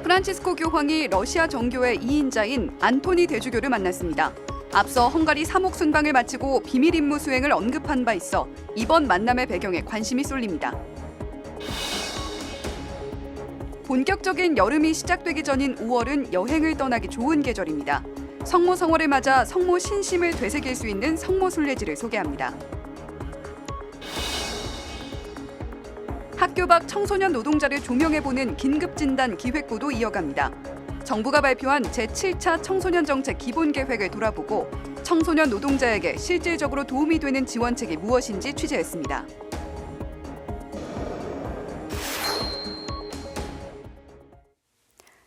프란치스코 교황이 러시아 정교회 2인자인 안토니 대주교를 만났습니다. 앞서 헝가리 3옥 순방을 마치고 비밀 임무 수행을 언급한 바 있어 이번 만남의 배경에 관심이 쏠립니다. 본격적인 여름이 시작되기 전인 5월은 여행을 떠나기 좋은 계절입니다. 성모성월을 맞아 성모 신심을 되새길 수 있는 성모순례지를 소개합니다. 학교 밖 청소년 노동자를 조명해보는 긴급진단 기획보도 이어갑니다. 정부가 발표한 제7차 청소년 정책 기본계획을 돌아보고 청소년 노동자에게 실질적으로 도움이 되는 지원책이 무엇인지 취재했습니다.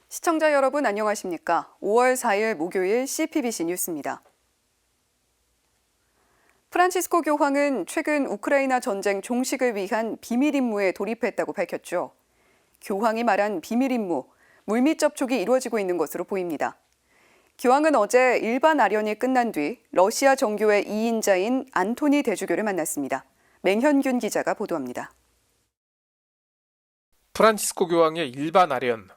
시청자 여러분 안녕하십니까? 5월 4일 목요일 CPBC 뉴스입니다. 프란치스코 교황은 최근 우크라이나 전쟁 종식을 위한 비밀 임무에 돌입했다고 밝혔죠. 교황이 말한 비밀 임무, 물밑 접촉이 이루어지고 있는 것으로 보입니다. 교황은 어제 일반 아련이 끝난 뒤 러시아 정교회 2인자인 안토니 대주교를 만났습니다. 맹현균 기자가 보도합니다. 프란치스코 교황의 일반 아련,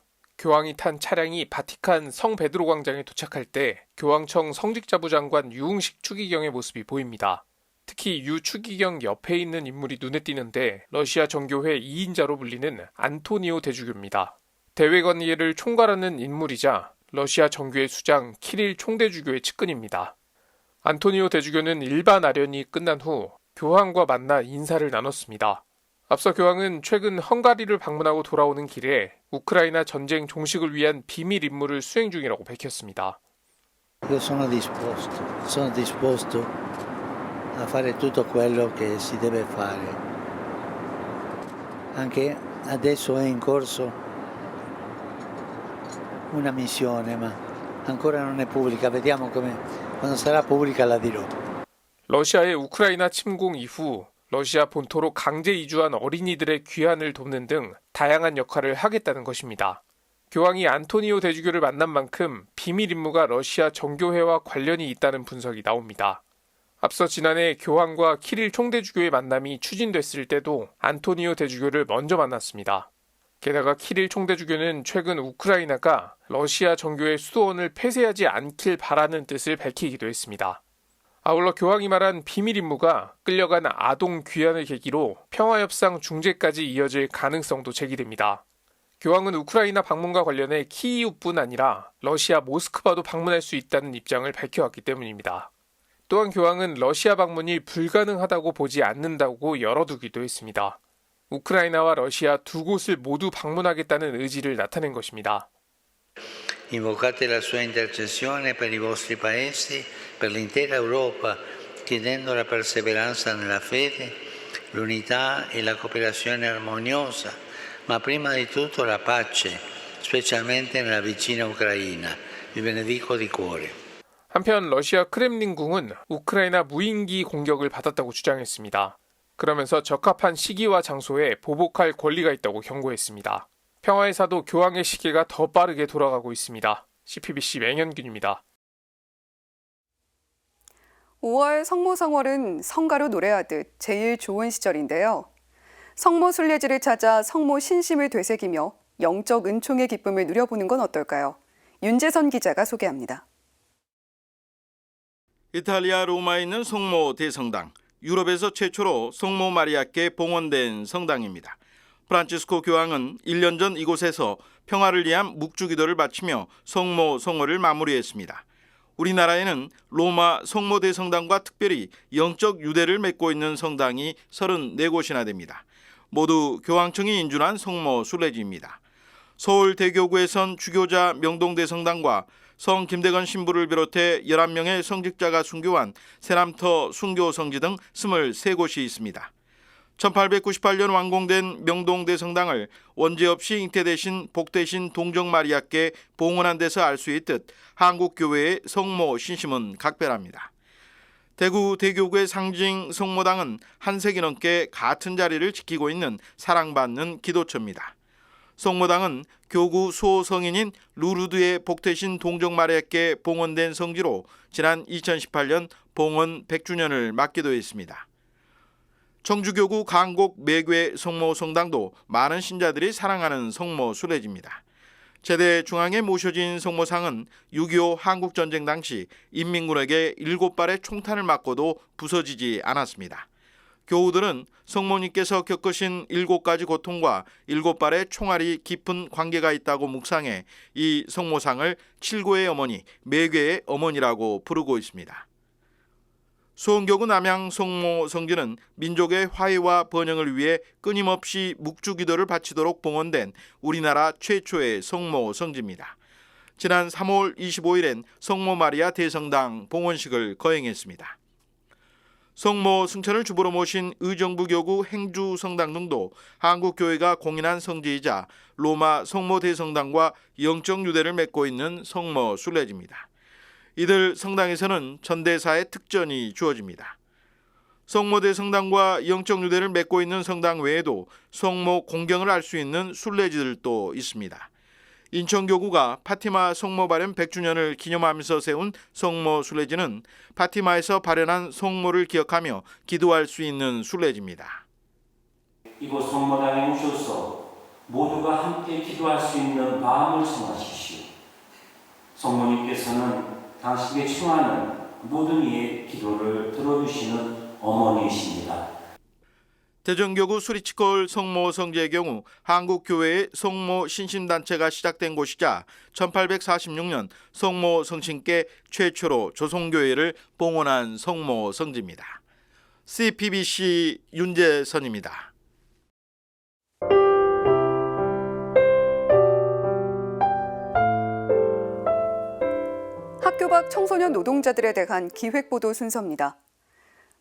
교황이 탄 차량이 바티칸 성 베드로 광장에 도착할 때 교황청 성직자부 장관 유흥식 추기경의 모습이 보입니다. 특히 유 추기경 옆에 있는 인물이 눈에 띄는데 러시아 정교회 2인자로 불리는 안토니오 대주교입니다. 대외 관계를 총괄하는 인물이자 러시아 정교회 수장 키릴 총대주교의 측근입니다. 안토니오 대주교는 일반 아련이 끝난 후 교황과 만나 인사를 나눴습니다. 앞서 교황은 최근 헝가리를 방문하고 돌아오는 길에 우크라이나 전쟁 종식을 위한 비밀 임무를 수행 중이라고 밝혔습니다. Sono disposto a fare tutto quello che si deve fare. Anche adesso è in corso una missione, ma ancora non è pubblica. Vediamo come quando sarà pubblica la dirò. 러시아의 우크라이나 침공 이후 러시아 본토로 강제 이주한 어린이들의 귀환을 돕는 등 다양한 역할을 하겠다는 것입니다. 교황이 안토니오 대주교를 만난 만큼 비밀 임무가 러시아 정교회와 관련이 있다는 분석이 나옵니다. 앞서 지난해 교황과 키릴 총대주교의 만남이 추진됐을 때도 안토니오 대주교를 먼저 만났습니다. 게다가 키릴 총대주교는 최근 우크라이나가 러시아 정교회 수도원을 폐쇄하지 않길 바라는 뜻을 밝히기도 했습니다. 아울러 교황이 말한 비밀 임무가 끌려간 아동 귀환을 계기로 평화협상 중재까지 이어질 가능성도 제기됩니다. 교황은 우크라이나 방문과 관련해 키이우뿐 아니라 러시아 모스크바도 방문할 수 있다는 입장을 밝혀왔기 때문입니다. 또한 교황은 러시아 방문이 불가능하다고 보지 않는다고 열어두기도 했습니다. 우크라이나와 러시아 두 곳을 모두 방문하겠다는 의지를 나타낸 것입니다. Invocate la sua intercessione per i vostri paesi, per l'intera Europa, chiedendo la perseveranza nella fede, l'unità e la cooperazione armoniosa, ma prima di tutto la pace, specialmente nella vicina Ucraina. Vi benedico di cuore. 한편 러시아 크렘린궁은 우크라이나 무인기 공격을 받았다고 주장했습니다. 그러면서 적합한 시기와 장소에 보복할 권리가 있다고 경고했습니다. 평화의 사도 교황의 시계가 더 빠르게 돌아가고 있습니다. CPBC 맹현균입니다. 5월 성모성월은 성가로 노래하듯 제일 좋은 시절인데요. 성모 순례지를 찾아 성모 신심을 되새기며 영적 은총의 기쁨을 누려보는 건 어떨까요? 윤재선 기자가 소개합니다. 이탈리아 로마에 있는 성모 대성당, 유럽에서 최초로 성모 마리아께 봉헌된 성당입니다. 프란치스코 교황은 1년 전 이곳에서 평화를 위한 묵주기도를 바치며 성모 성월을 마무리했습니다. 우리나라에는 로마 성모 대성당과 특별히 영적 유대를 맺고 있는 성당이 34곳이나 됩니다. 모두 교황청이 인준한 성모 순례지입니다. 서울 대교구에선 주교자 명동대성당과 성 김대건 신부를 비롯해 11명의 성직자가 순교한 세남터 순교성지 등 23곳이 있습니다. 1898년 완공된 명동대성당을 원죄 없이 잉태되신 복되신 동정마리아께 봉헌한 데서 알 수 있듯 한국교회의 성모 신심은 각별합니다. 대구 대교구의 상징 성모당은 한 세기 넘게 같은 자리를 지키고 있는 사랑받는 기도처입니다. 성모당은 교구 수호 성인인 루르드의 복되신 동정마리아께 봉헌된 성지로 지난 2018년 봉헌 100주년을 맞기도 했습니다. 청주교구 강곡 매괴 성모 성당도 많은 신자들이 사랑하는 성모 순례지입니다. 제대 중앙에 모셔진 성모상은 6.25 한국전쟁 당시 인민군에게 7발의 총탄을 맞고도 부서지지 않았습니다. 교우들은 성모님께서 겪으신 7가지 고통과 7발의 총알이 깊은 관계가 있다고 묵상해 이 성모상을 7고의 어머니, 매괴의 어머니라고 부르고 있습니다. 수원교구 남양 성모 성지는 민족의 화해와 번영을 위해 끊임없이 묵주기도를 바치도록 봉헌된 우리나라 최초의 성모 성지입니다. 지난 3월 25일엔 성모 마리아 대성당 봉헌식을 거행했습니다. 성모 승천을 주보로 모신 의정부교구 행주성당 등도 한국교회가 공인한 성지이자 로마 성모 대성당과 영적 유대를 맺고 있는 성모 순례지입니다. 이들 성당에서는 전대사의 특전이 주어집니다. 성모대 성당과 영적 유대를 맺고 있는 성당 외에도 성모 공경을 알 수 있는 순례지들도 있습니다. 인천교구가 파티마 성모 발현 100주년을 기념하면서 세운 성모 순례지는 파티마에서 발현한 성모를 기억하며 기도할 수 있는 순례지입니다. 이곳 성모당에 오셔서 모두가 함께 기도할 수 있는 마음을 성하십시오. 성모님께서는 당신에게 청하는 모든 이의 기도를 들어주시는 어머니이십니다. 대전교구 수리치콜 성모 성지의 경우 한국교회의 성모 신심단체가 시작된 곳이자 1846년 성모 성신께 최초로 조성교회를 봉헌한 성모 성지입니다. CPBC 윤재선입니다. 학교 밖 청소년 노동자들에 대한 기획보도 순서입니다.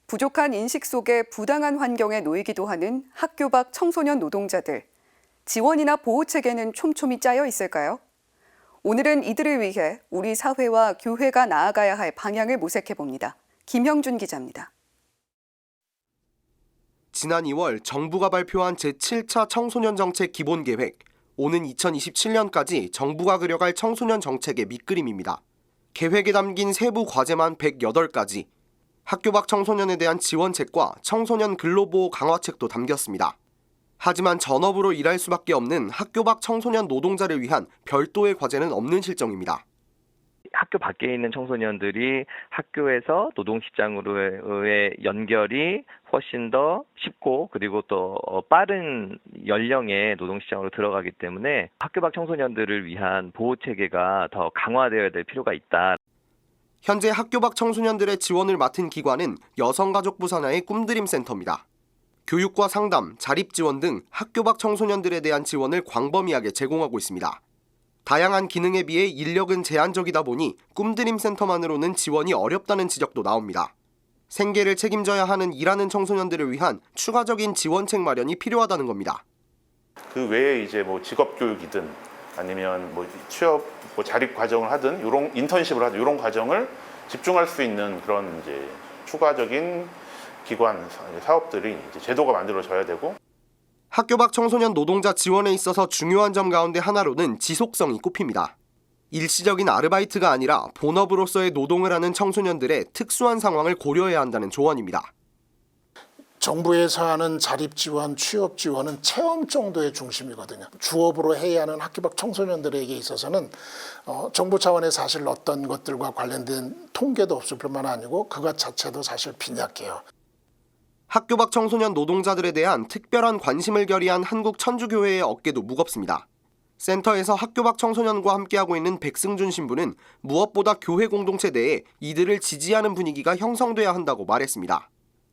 부족한 인식 속에 부당한 환경에 놓이기도 하는 학교 밖 청소년 노동자들. 지원이나 보호체계는 촘촘히 짜여 있을까요? 오늘은 이들을 위해 우리 사회와 교회가 나아가야 할 방향을 모색해봅니다. 김형준 기자입니다. 지난 2월 정부가 발표한 제7차 청소년 정책 기본계획, 오는 2027년까지 정부가 그려갈 청소년 정책의 밑그림입니다. 계획에 담긴 세부 과제만 108가지, 학교 밖 청소년에 대한 지원책과 청소년 근로보호 강화책도 담겼습니다. 하지만 전업으로 일할 수밖에 없는 학교 밖 청소년 노동자를 위한 별도의 과제는 없는 실정입니다. 학교 밖에 있는 청소년들이 학교에서 노동시장으로의 연결이 훨씬 더 쉽고 그리고 또 빠른 연령의 노동시장으로 들어가기 때문에 학교 밖 청소년들을 위한 보호체계가 더 강화되어야 될 필요가 있다. 현재 학교 밖 청소년들의 지원을 맡은 기관은 여성가족부 산하의 꿈드림센터입니다. 교육과 상담, 자립지원 등 학교 밖 청소년들에 대한 지원을 광범위하게 제공하고 있습니다. 다양한 기능에 비해 인력은 제한적이다 보니 꿈드림센터만으로는 지원이 어렵다는 지적도 나옵니다. 생계를 책임져야 하는 일하는 청소년들을 위한 추가적인 지원책 마련이 필요하다는 겁니다. 그 외에 이제 뭐 직업 교육이든 아니면 뭐 취업 자립 과정을 하든 이런 인턴십을 하든 이런 과정을 집중할 수 있는 그런 이제 추가적인 기관 사업들이 이제 제도가 만들어져야 되고. 학교 밖 청소년 노동자 지원에 있어서 중요한 점 가운데 하나로는 지속성이 꼽힙니다. 일시적인 아르바이트가 아니라 본업으로서의 노동을 하는 청소년들의 특수한 상황을 고려해야 한다는 조언입니다. 정부에서 하는 자립지원, 취업지원은 체험 정도의 중심이거든요. 주업으로 해야 하는 학교 밖 청소년들에게 있어서는 정부 차원의 사실 어떤 것들과 관련된 통계도 없을 뿐만 아니고 그것 자체도 사실 빈약해요. 학교 밖 청소년 노동자들에 대한 특별한 관심을 결의한 한국천주교회의 어깨도 무겁습니다. 센터에서 학교 밖 청소년과 함께하고 있는 백승준 신부는 무엇보다 교회 공동체 내에 이들을 지지하는 분위기가 형성돼야 한다고 말했습니다.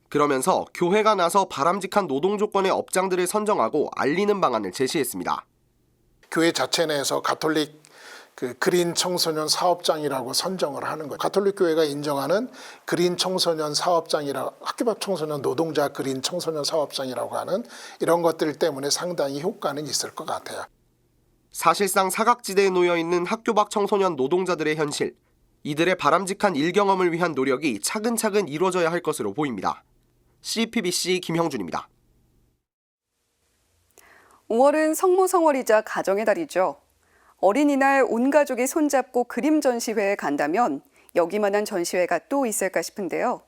그러면서 교회가 나서 바람직한 노동 조건의 업장들을 선정하고 알리는 방안을 제시했습니다. 교회 자체 내에서 가톨릭 그린 청소년 사업장이라고 선정을 하는 거예요. 가톨릭 교회가 인정하는 그린 청소년 사업장이라 학교 밖 청소년 노동자 그린 청소년 사업장이라고 하는 이런 것들 때문에 상당히 효과는 있을 것 같아요. 사실상 사각지대에 놓여 있는 학교 밖 청소년 노동자들의 현실, 이들의 바람직한 일 경험을 위한 노력이 차근차근 이루어져야 할 것으로 보입니다. CPBC 김형준입니다. 5월은 성모성월이자 가정의 달이죠. 어린이날 온 가족이 손잡고 그림 전시회에 간다면 여기만한 전시회가 또 있을까 싶은데요.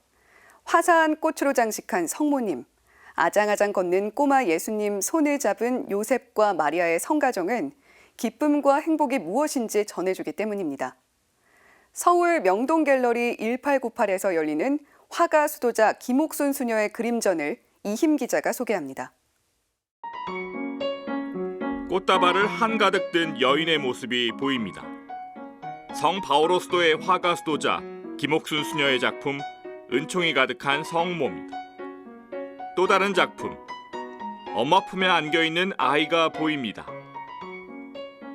화사한 꽃으로 장식한 성모님, 아장아장 걷는 꼬마 예수님 손을 잡은 요셉과 마리아의 성가정은 기쁨과 행복이 무엇인지 전해주기 때문입니다. 서울 명동갤러리 1898에서 열리는 화가 수도자 김옥순 수녀의 그림전을 이힘 기자가 소개합니다. 꽃다발을 한가득 든 여인의 모습이 보입니다. 성 바오로 수도의 화가 수도자 김옥순 수녀의 작품 은총이 가득한 성모입니다. 또 다른 작품, 엄마 품에 안겨있는 아이가 보입니다.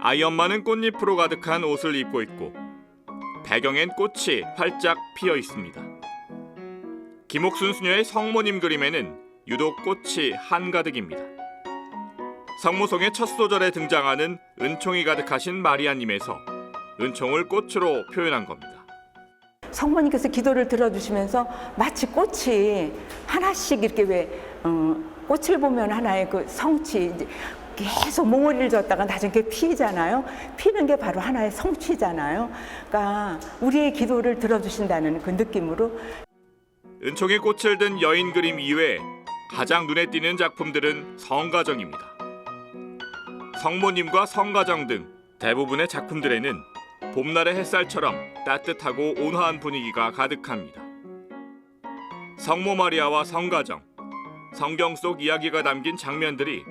아이 엄마는 꽃잎으로 가득한 옷을 입고 있고 배경엔 꽃이 활짝 피어 있습니다. 김옥순 수녀의 성모님 그림에는 유독 꽃이 한가득입니다. 성모송의 첫 소절에 등장하는 은총이 가득하신 마리아님에서 은총을 꽃으로 표현한 겁니다. 성모님께서 기도를 들어주시면서 마치 꽃이 하나씩 이렇게 꽃을 보면 하나의 그 성취, 이제 계속 몽우리를 줬다가 나중에 피잖아요. 피는 게 바로 하나의 성취잖아요. 그러니까 우리의 기도를 들어주신다는 그 느낌으로. 은총의 꽃을 든 여인 그림 이외에 가장 눈에 띄는 작품들은 성가정입니다. 성모님과 성가정 등 대부분의 작품들에는 봄날의 햇살처럼 따뜻하고 온화한 분위기가 가득합니다. 성모 마리아와 성가정, 성경 속 이야기가 담긴 장면들이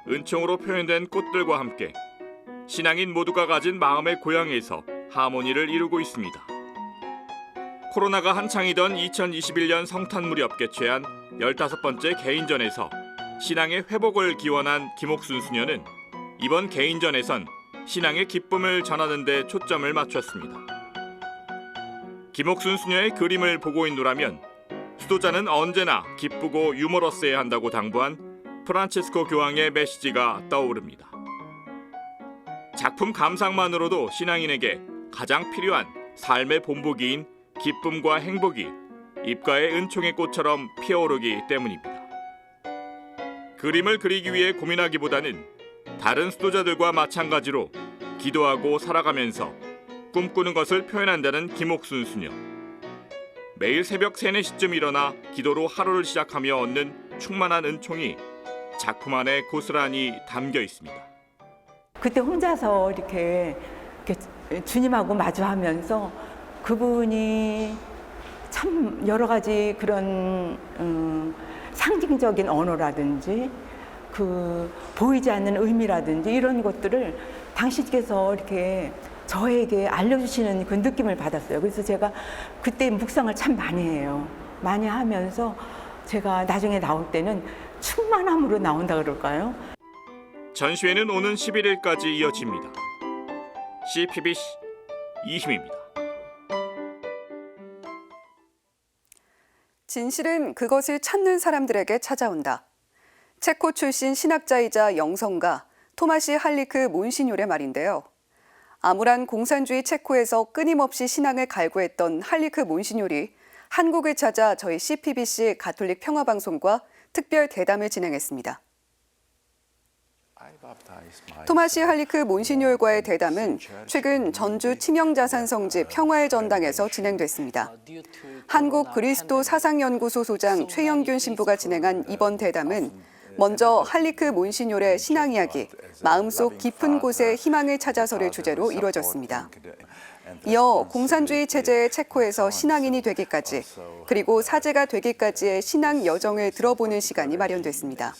은총으로 표현된 꽃들과 함께 신앙인 모두가 가진 마음의 고향에서 하모니를 이루고 있습니다. 코로나가 한창이던 2021년 성탄 무렵 개최한 15번째 개인전에서 신앙의 회복을 기원한 김옥순 수녀는 이번 개인전에선 신앙의 기쁨을 전하는 데 초점을 맞췄습니다. 김옥순 수녀의 그림을 보고 있노라면 수도자는 언제나 기쁘고 유머러스해야 한다고 당부한 프란치스코 교황의 메시지가 떠오릅니다. 작품 감상만으로도 신앙인에게 가장 필요한 삶의 본보기인 기쁨과 행복이 입가의 은총의 꽃처럼 피어오르기 때문입니다. 그림을 그리기 위해 고민하기보다는 다른 수도자들과 마찬가지로 기도하고 살아가면서 꿈꾸는 것을 표현한다는 김옥순 수녀. 매일 새벽 3, 4시쯤 일어나 기도로 하루를 시작하며 얻는 충만한 은총이 작품 안에 고스란히 담겨 있습니다. 그때 혼자서 이렇게 주님하고 마주하면서 그분이 참 여러 가지 그런 상징적인 언어라든지 그 보이지 않는 의미라든지 이런 것들을 당신께서 이렇게 저에게 알려주시는 그 느낌을 받았어요. 그래서 제가 그때 묵상을 참 많이 해요. 많이 하면서 제가 나중에 나올 때는 충만함으로 나온다 그럴까요? 전시회는 오는 11일까지 이어집니다. CPBC 이힘입니다. 진실은 그것을 찾는 사람들에게 찾아온다. 체코 출신 신학자이자 영성가 토마시 할리크 몬시뇰의 말인데요. 암울한 공산주의 체코에서 끊임없이 신앙을 갈구했던 할리크 몬시뇰이 한국을 찾아 저희 CPBC 가톨릭 평화방송과 특별 대담을 진행했습니다. 토마시 할리크 몬시뇰과의 대담은 최근 전주 치명자산성지 평화의 전당에서 진행됐습니다. 한국 그리스도 사상연구소 소장 최영균 신부가 진행한 이번 대담은 먼저 할리크 몬시뇰의 신앙 이야기, 마음속 깊은 곳에 희망을 찾아서를 주제로 이루어졌습니다. 이어 공산주의 체제의 체코에서 신앙인이 되기까지, 그리고 사제가 되기까지의 신앙 여정을 들어보는 시간이 마련됐습니다.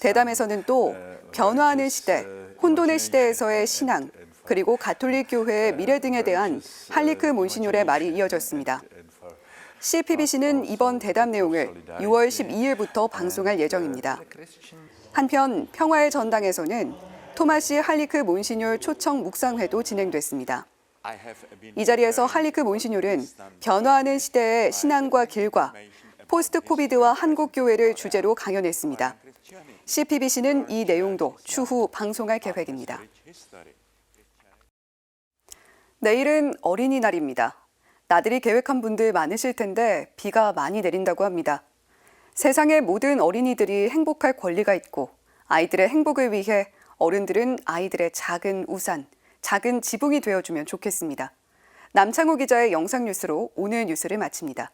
대담에서는 또 변화하는 시대, 혼돈의 시대에서의 신앙, 그리고 가톨릭 교회의 미래 등에 대한 할리크 몬시뇰의 말이 이어졌습니다. CPBC는 이번 대담 내용을 6월 12일부터 방송할 예정입니다. 한편 평화의 전당에서는 토마시 할리크 몬시뇰 초청 묵상회도 진행됐습니다. 이 자리에서 할리크 몬시뇰은 변화하는 시대의 신앙과 길과 포스트 코비드와 한국 교회를 주제로 강연했습니다. CPBC는 이 내용도 추후 방송할 계획입니다. 내일은 어린이날입니다. 나들이 계획한 분들 많으실 텐데 비가 많이 내린다고 합니다. 세상의 모든 어린이들이 행복할 권리가 있고 아이들의 행복을 위해 어른들은 아이들의 작은 우산, 작은 지붕이 되어주면 좋겠습니다. 남창호 기자의 영상 뉴스로 오늘 뉴스를 마칩니다.